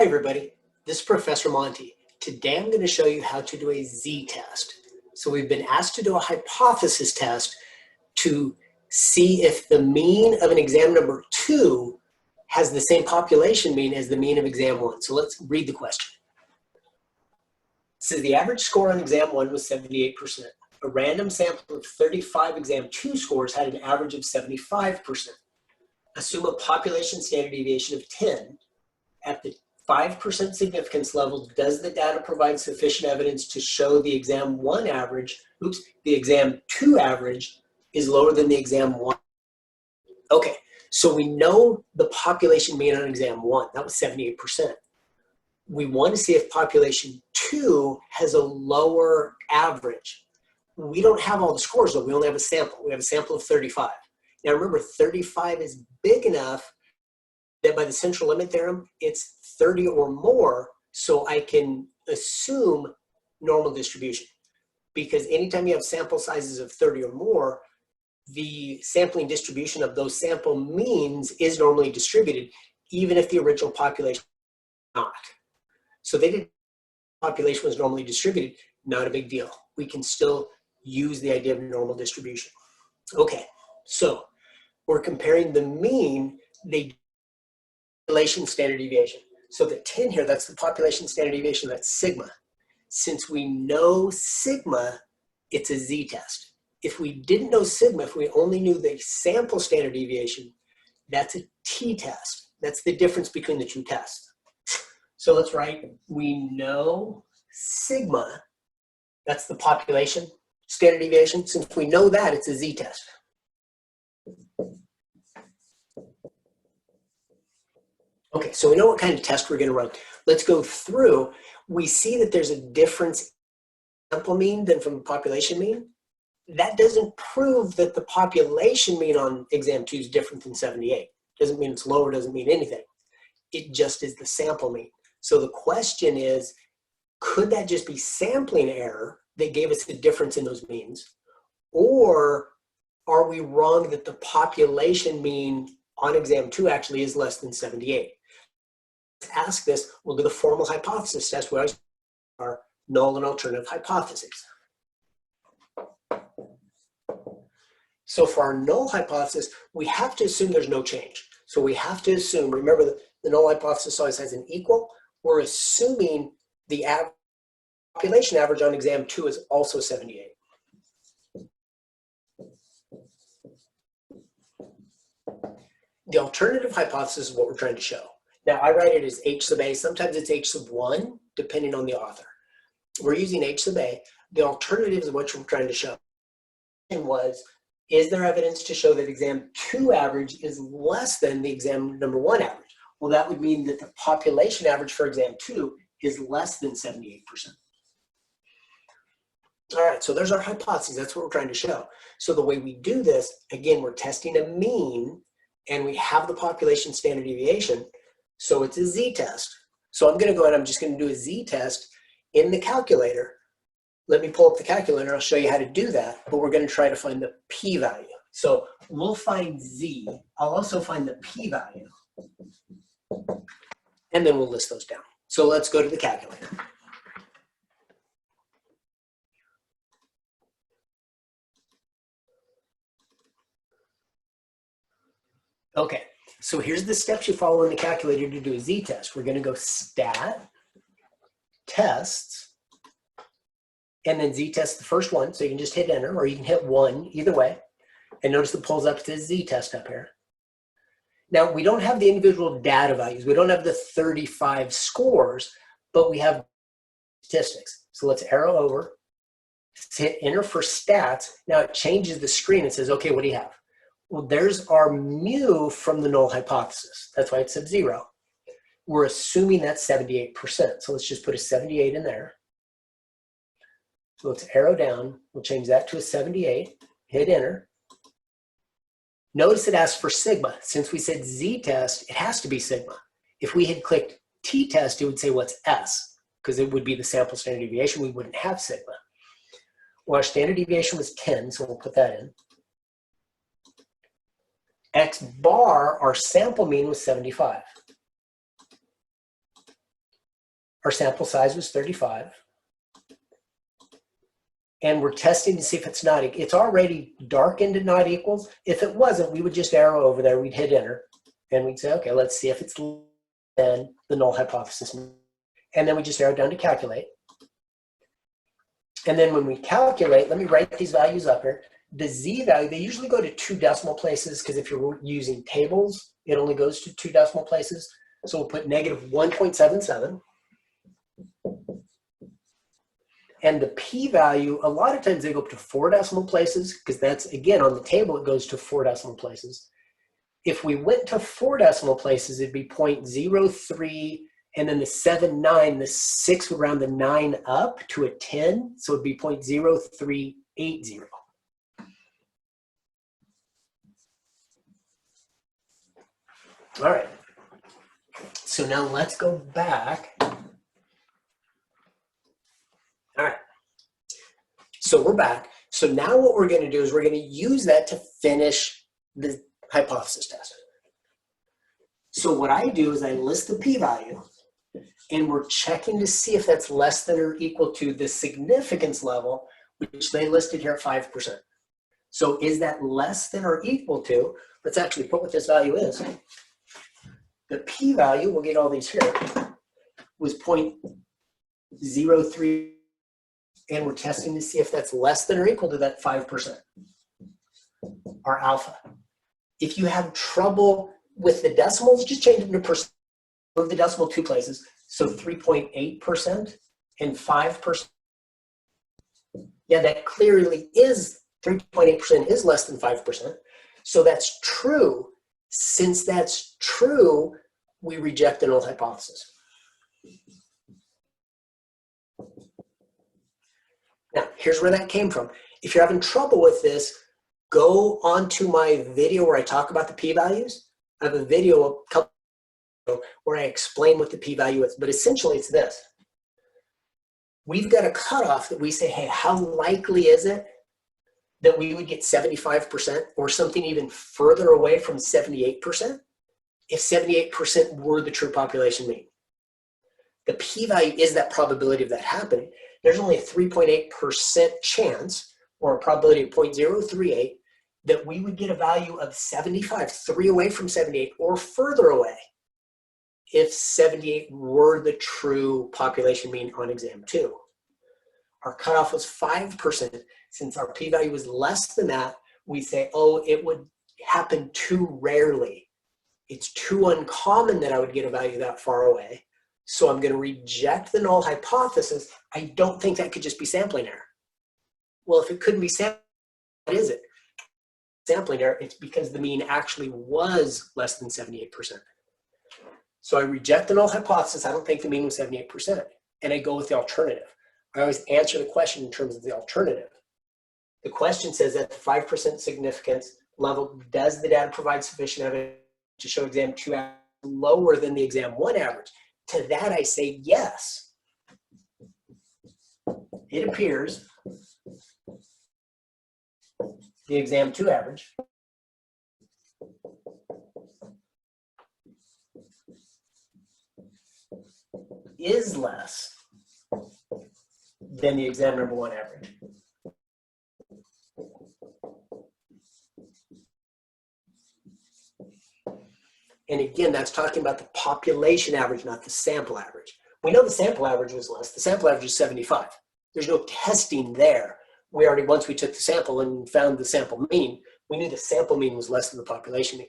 Hi everybody, this is Professor Monty. Today I'm going to show you how to do a z-test. So we've been asked to do a hypothesis test to see if the mean of an exam number 2 has the same population mean as the mean of exam 1. So let's read the question. It says the average score on exam 1 was 78%. A random sample of 35 exam 2 scores had an average of 75%. Assume a population standard deviation of 10 at the 5% significance level. Does the data provide sufficient evidence to show the exam 1 average, the exam 2 average is lower than the exam 1? Okay, so we know the population mean on exam 1, that was 78%. We want to see if population 2 has a lower average. We don't have all the scores though, we only have a sample. We have a sample of 35. Now remember, 35 is big enough that by the central limit theorem, it's 30 or more, so I can assume normal distribution. Because anytime you have sample sizes of 30 or more, the sampling distribution of those sample means is normally distributed, even if the original population is not. So population was normally distributed, not a big deal. We can still use the idea of normal distribution. Okay, so we're comparing the mean, population standard deviation. So the 10 here, that's the population standard deviation, that's sigma. Since we know sigma, it's a z-test. If we didn't know sigma, if we only knew the sample standard deviation, that's a t-test. That's the difference between the two tests. So let's write, we know sigma, that's the population standard deviation. Since we know that, it's a z-test. Okay, so we know what kind of test we're going to run. Let's go through. We see that there's a difference in sample mean than from the population mean. That doesn't prove that the population mean on exam 2 is different than 78. Doesn't mean it's lower, doesn't mean anything. It just is the sample mean. So the question is, could that just be sampling error that gave us the difference in those means? Or are we wrong that the population mean on exam 2 actually is less than 78? Ask this, we'll do the formal hypothesis test where our null and alternative hypotheses. So for our null hypothesis, we have to assume there's no change. So we have to assume, remember the null hypothesis always has an equal. We're assuming the population average on exam 2 is also 78. The alternative hypothesis is what we're trying to show. Now I write it as H sub A, sometimes it's H sub 1, depending on the author. We're using H sub A. The alternative is what we're trying to show. Is there evidence to show that exam 2 average is less than the exam number 1 average? Well, that would mean that the population average for exam 2 is less than 78%. All right, so there's our hypothesis. That's what we're trying to show. So the way we do this, again, we're testing a mean, and we have the population standard deviation, so it's a z-test. So I'm going to go ahead, I'm just going to do a z-test in the calculator. Let me pull up the calculator, I'll show you how to do that, but we're going to try to find the p-value. So we'll find z, I'll also find the p-value, and then we'll list those down. So let's go to the calculator. Okay, so here's the steps you follow in the calculator to do a z-test. We're going to go stat, tests, and then z-test the first one. So you can just hit enter, or you can hit 1, either way. And notice it pulls up to z-test up here. Now, we don't have the individual data values. We don't have the 35 scores, but we have statistics. So let's arrow over, hit enter for stats. Now it changes the screen and says, okay, what do you have? Well, there's our mu from the null hypothesis. That's why it's sub 0. We're assuming that's 78%. So let's just put a 78 in there. So let's arrow down. We'll change that to a 78. Hit enter. Notice it asks for sigma. Since we said z-test, it has to be sigma. If we had clicked t-test, it would say what's s, because it would be the sample standard deviation. We wouldn't have sigma. Well, our standard deviation was 10, so we'll put that in. X bar, our sample mean was 75. Our sample size was 35. And we're testing to see if it's not, it's already darkened and not equal. If it wasn't, we would just arrow over there, we'd hit enter, and we'd say, okay, let's see if it's then the null hypothesis. And then we just arrow down to calculate. And then when we calculate, let me write these values up here. The Z value, they usually go to 2 decimal places because if you're using tables, it only goes to 2 decimal places. So we'll put negative 1.77. And the p-value, a lot of times they go up to 4 decimal places because that's, again, on the table, it goes to 4 decimal places. If we went to 4 decimal places, it'd be 0.03, and then the 7, 9, the 6 would round the 9 up to a 10, so it'd be 0.0380. All right, so now let's go back. All right, so we're back. So now what we're going to do is we're going to use that to finish the hypothesis test. So what I do is I list the p-value, and we're checking to see if that's less than or equal to the significance level, which they listed here at 5%. So is that less than or equal to, let's actually put what this value is. The p-value, we'll get all these here, was 0.03, and we're testing to see if that's less than or equal to that 5%, our alpha. If you have trouble with the decimals, just change them to percent. Move the decimal 2 places. So 3.8% and 5%. Yeah, that clearly is 3.8% is less than 5%. So that's true. Since that's true, we reject the null hypothesis. Now, here's where that came from. If you're having trouble with this, go onto my video where I talk about the p-values. I have a video a couple where I explain what the p-value is, but essentially it's this. We've got a cutoff that we say, hey, how likely is it that we would get 75% or something even further away from 78% if 78% were the true population mean? The p-value is that probability of that happening. There's only a 3.8% chance, or a probability of 0.038, that we would get a value of 75, 3 away from 78, or further away, if 78 were the true population mean on exam 2. Our cutoff was 5%. Since our p-value was less than that, we say, oh, it would happen too rarely. It's too uncommon that I would get a value that far away. So I'm going to reject the null hypothesis. I don't think that could just be sampling error. Well, if it couldn't be sampling, what is it? Sampling error, it's because the mean actually was less than 78%. So I reject the null hypothesis. I don't think the mean was 78%. And I go with the alternative. I always answer the question in terms of the alternative. The question says at the 5% significance level, does the data provide sufficient evidence to show exam 2 average lower than the exam 1 average? To that I say yes. It appears the exam 2 average is less than the exam number 1 average. And again, that's talking about the population average, not the sample average. We know the sample average was less. The sample average is 75. There's no testing there. We already, once we took the sample and found the sample mean, we knew the sample mean was less than the population mean.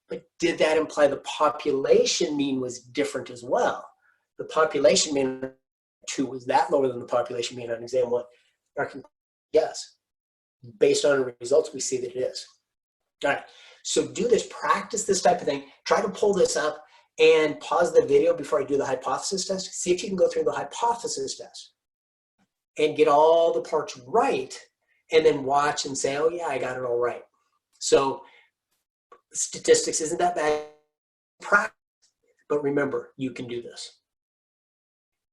But did that imply the population mean was different as well? The population mean 2 was that lower than the population mean on exam 1? Yes. Based on the results, we see that it is. All right. So do this, practice this type of thing. Try to pull this up and pause the video before I do the hypothesis test. See if you can go through the hypothesis test and get all the parts right, and then watch and say, oh yeah, I got it all right. So statistics isn't that bad, practice, but remember, you can do this.